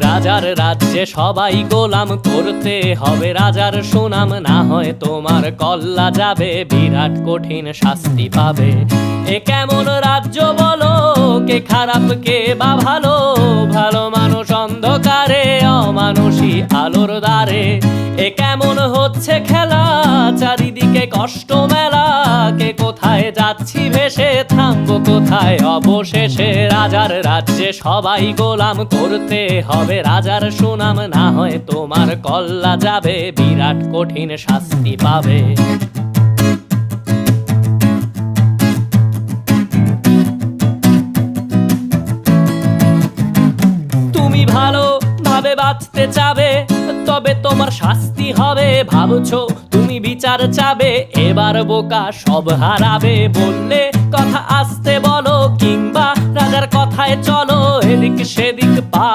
রাজার রাজ্যে সবাই গোলাম, করতে হবে রাজার সুনাম, না হয় তোমার কল্লা যাবে, বিরাট কঠিন শাস্তি পাবে। এ কেমন রাজ্য বলো, কে খারাপ কে বা ভালো, ভালো মানুষ অন্ধকারে, অমানুষী আলোর দ্বারে। এ কেমন হচ্ছে খেলা, চারিদিকে কষ্ট মেলা, কে কোথায় যাচ্ছি ভেসে, থামবো কোথায় অবশেষে। রাজার রাজ্যে সবাই গোলাম, করতে হবে রাজার সুনাম, না হয় তোমার কল্লা যাবে, বিরাট কঠিন শাস্তি পাবে। তুমি ভালো ভাবে বাঁচতে চাবে, তবে তোমার শাস্তি হবে। ভাবছো তুমি বিচার চাবে, এবার বোকা সব হারাবে। বললে কথা আসতে বলো, কিংবা রাজার কথায় চলো, এদিক সেদিক পা